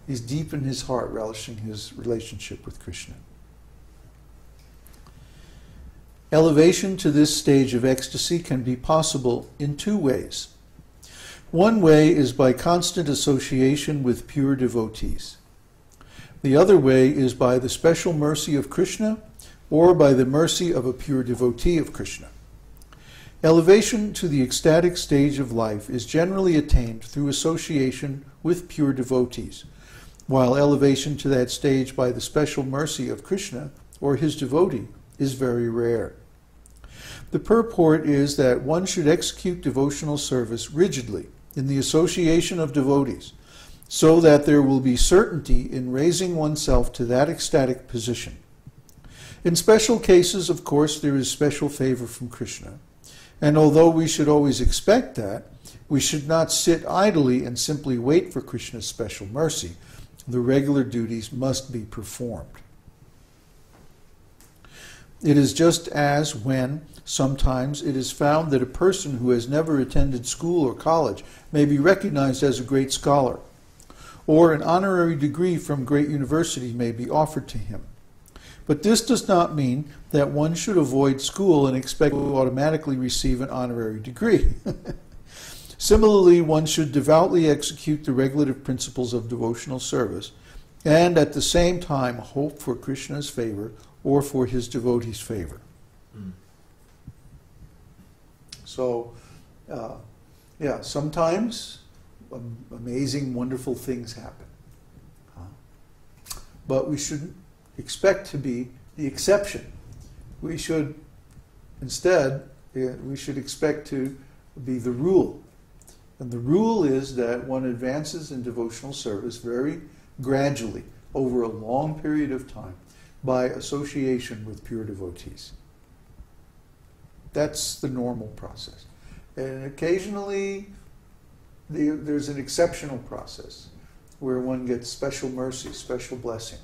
He's deep in his heart, relishing his relationship with Krishna. Elevation to this stage of ecstasy can be possible in two ways. One way is by constant association with pure devotees. The other way is by the special mercy of Krishna or by the mercy of a pure devotee of Krishna. Elevation to the ecstatic stage of life is generally attained through association with pure devotees, while elevation to that stage by the special mercy of Krishna or his devotee is very rare. The purport is that one should execute devotional service rigidly in the association of devotees, so that there will be certainty in raising oneself to that ecstatic position. In special cases, of course, there is special favor from Krishna, and although we should always expect that, we should not sit idly and simply wait for Krishna's special mercy. The regular duties must be performed. It is just as when sometimes it is found that a person who has never attended school or college may be recognized as a great scholar, or an honorary degree from great university may be offered to him. But this does not mean that one should avoid school and expect to automatically receive an honorary degree. Similarly, one should devoutly execute the regulative principles of devotional service and at the same time hope for Krishna's favor or for his devotees' favor. So, sometimes amazing, wonderful things happen. But we shouldn't expect to be the exception. We should expect to be the rule. And the rule is that one advances in devotional service very gradually over a long period of time by association with pure devotees. That's the normal process. And occasionally there's an exceptional process where one gets special mercy, special blessing.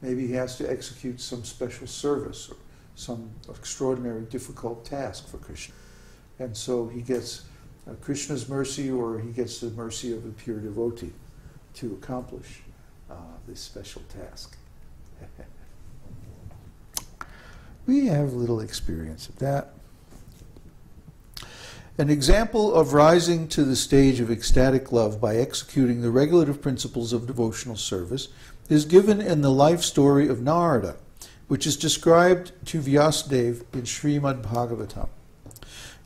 Maybe he has to execute some special service or some extraordinary difficult task for Krishna. And so he gets Krishna's mercy or he gets the mercy of a pure devotee to accomplish this special task. We have little experience of that. An example of rising to the stage of ecstatic love by executing the regulative principles of devotional service is given in the life story of Narada, which is described to Vyasadeva in Śrīmad-Bhāgavatam.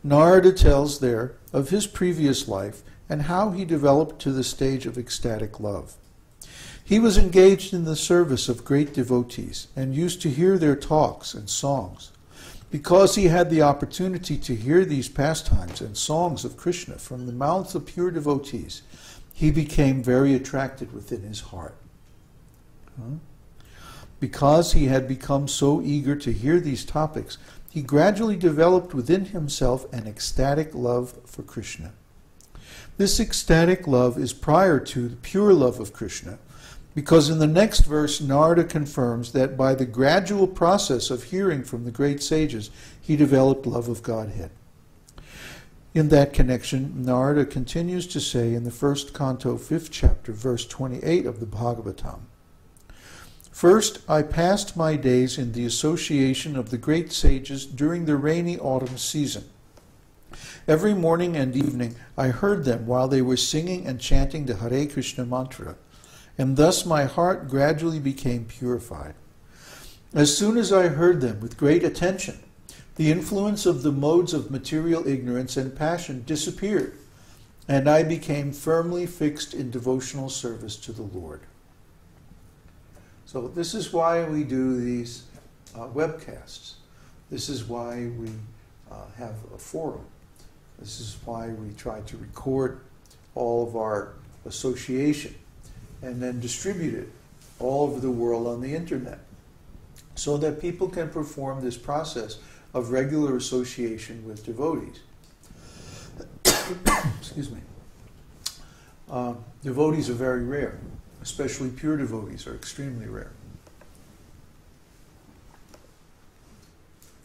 Narada tells there of his previous life and how he developed to the stage of ecstatic love. He was engaged in the service of great devotees and used to hear their talks and songs. Because he had the opportunity to hear these pastimes and songs of Krishna from the mouths of pure devotees, he became very attracted within his heart. Because he had become so eager to hear these topics, he gradually developed within himself an ecstatic love for Krishna. This ecstatic love is prior to the pure love of Krishna, because in the next verse, Narada confirms that by the gradual process of hearing from the great sages, he developed love of Godhead. In that connection, Narada continues to say in the first canto, 5th chapter, verse 28 of the Bhagavatam, "First, I passed my days in the association of the great sages during the rainy autumn season. Every morning and evening I heard them while they were singing and chanting the Hare Kṛṣṇa mantra, and thus my heart gradually became purified. As soon as I heard them with great attention, the influence of the modes of material ignorance and passion disappeared, and I became firmly fixed in devotional service to the Lord." So this is why we do these webcasts. This is why we have a forum. This is why we try to record all of our association and then distribute it all over the world on the internet so that people can perform this process of regular association with devotees. Excuse me. Devotees are very rare. Especially pure devotees are extremely rare.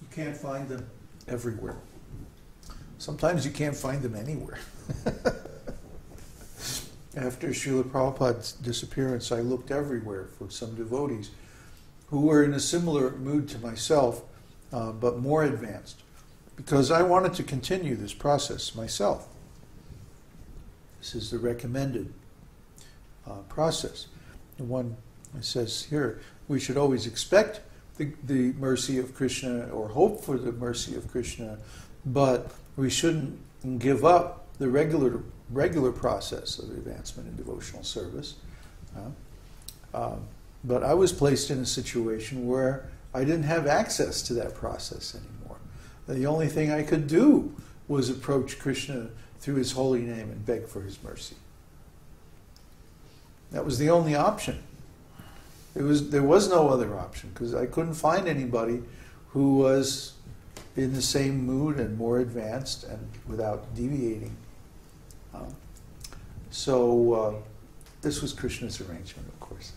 You can't find them everywhere. Sometimes you can't find them anywhere. after Śrīla Prabhupāda's disappearance, I looked everywhere for some devotees who were in a similar mood to myself, but more advanced, because I wanted to continue this process myself. This is the recommended process. The one says here, we should always expect the mercy of Krishna or hope for the mercy of Krishna, but we shouldn't give up the regular process of advancement in devotional service. But I was placed in a situation where I didn't have access to that process anymore. The only thing I could do was approach Krishna through his holy name and beg for his mercy. That was the only option. There was no other option, because I couldn't find anybody who was in the same mood and more advanced and without deviating. So this was Krishna's arrangement, of course.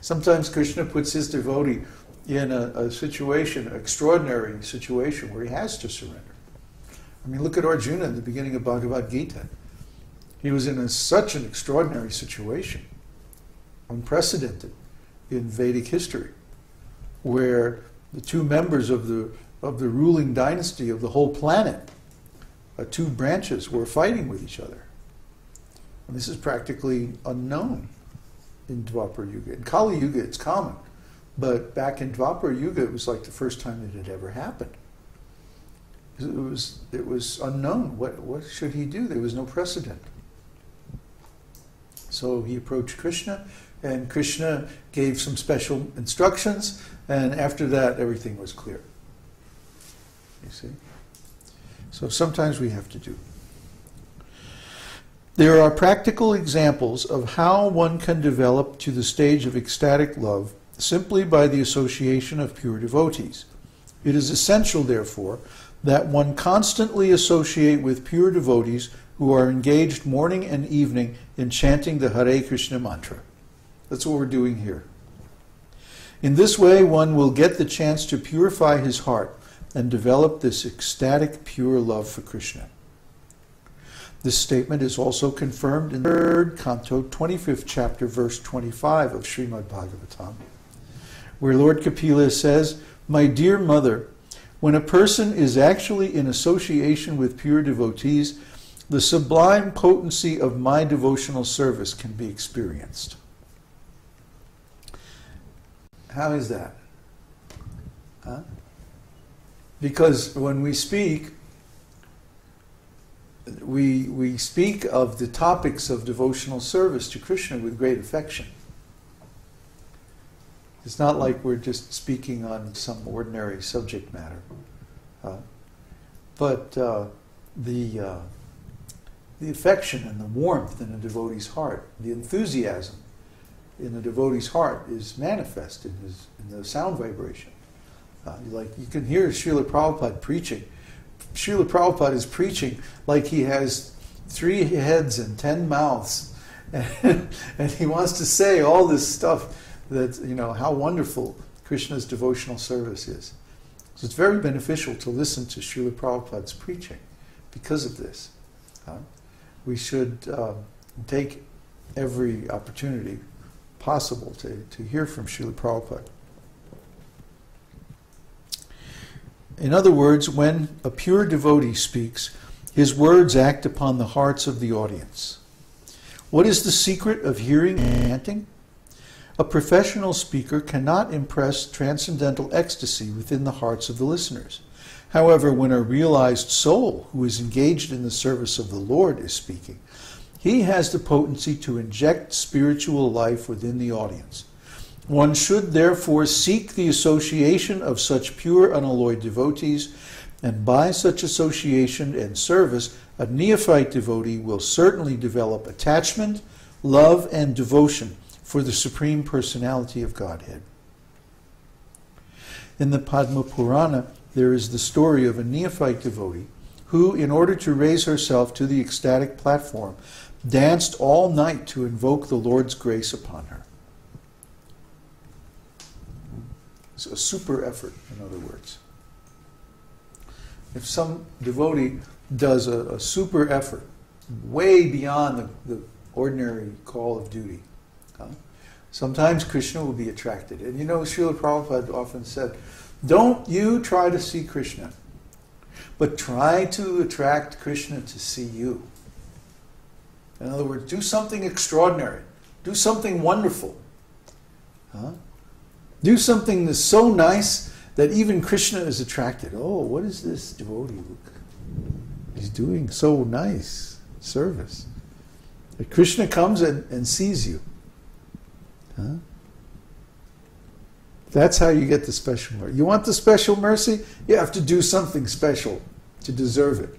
Sometimes Krishna puts his devotee in a situation, an extraordinary situation, where he has to surrender. I mean, look at Arjuna in the beginning of Bhagavad-gītā. He was in such an extraordinary situation, unprecedented in Vedic history, where the two members of the ruling dynasty of the whole planet, two branches, were fighting with each other. And this is practically unknown in Dvapara Yuga. In Kali Yuga, it's common, but back in Dvapara Yuga, it was like the first time that it had ever happened. It was unknown. What should he do? There was no precedent. So he approached Krishna, and Krishna gave some special instructions, and after that, everything was clear. You see? So sometimes we have to do. There are practical examples of how one can develop to the stage of ecstatic love simply by the association of pure devotees. It is essential, therefore, that one constantly associate with pure devotees who are engaged morning and evening in chanting the Hare Kṛṣṇa mantra. That's what we're doing here. In this way, one will get the chance to purify his heart and develop this ecstatic, pure love for Krishna. This statement is also confirmed in the 3rd canto, 25th chapter, verse 25 of Śrīmad-Bhāgavatam, where Lord Kapila says, "My dear mother, when a person is actually in association with pure devotees, the sublime potency of my devotional service can be experienced." How is that? Because when we speak, we speak of the topics of devotional service to Krishna with great affection. It's not like we're just speaking on some ordinary subject matter. But the affection and the warmth in a devotee's heart, the enthusiasm in a devotee's heart is manifest in the sound vibration. You can hear Śrīla Prabhupāda preaching. Śrīla Prabhupāda is preaching like he has 3 heads and 10 mouths, and he wants to say all this stuff that, how wonderful Krishna's devotional service is. So it's very beneficial to listen to Śrīla Prabhupāda's preaching because of this. We should take every opportunity possible to hear from Śrīla Prabhupāda. In other words, when a pure devotee speaks, his words act upon the hearts of the audience. What is the secret of hearing and chanting? A professional speaker cannot impress transcendental ecstasy within the hearts of the listeners. However, when a realized soul who is engaged in the service of the Lord is speaking, he has the potency to inject spiritual life within the audience. One should therefore seek the association of such pure unalloyed devotees, and by such association and service, a neophyte devotee will certainly develop attachment, love, and devotion for the Supreme Personality of Godhead. In the Padma Purana, there is the story of a neophyte devotee who, in order to raise herself to the ecstatic platform, danced all night to invoke the Lord's grace upon her. It's a super effort, in other words. If some devotee does a super effort way beyond the ordinary call of duty. Sometimes Krishna will be attracted. And you know, Śrīla Prabhupāda often said, don't you try to see Krishna, but try to attract Krishna to see you. In other words, do something extraordinary. Do something wonderful. Do something that's so nice that even Krishna is attracted. Oh, what is this devotee? He's doing so nice service. That Krishna comes and sees you. That's how you get the special mercy. You want the special mercy? You have to do something special to deserve it.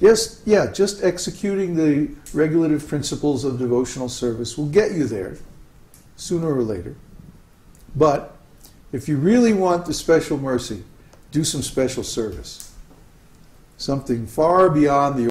Just executing the regulative principles of devotional service will get you there, sooner or later. But if you really want the special mercy, do some special service. Something far beyond the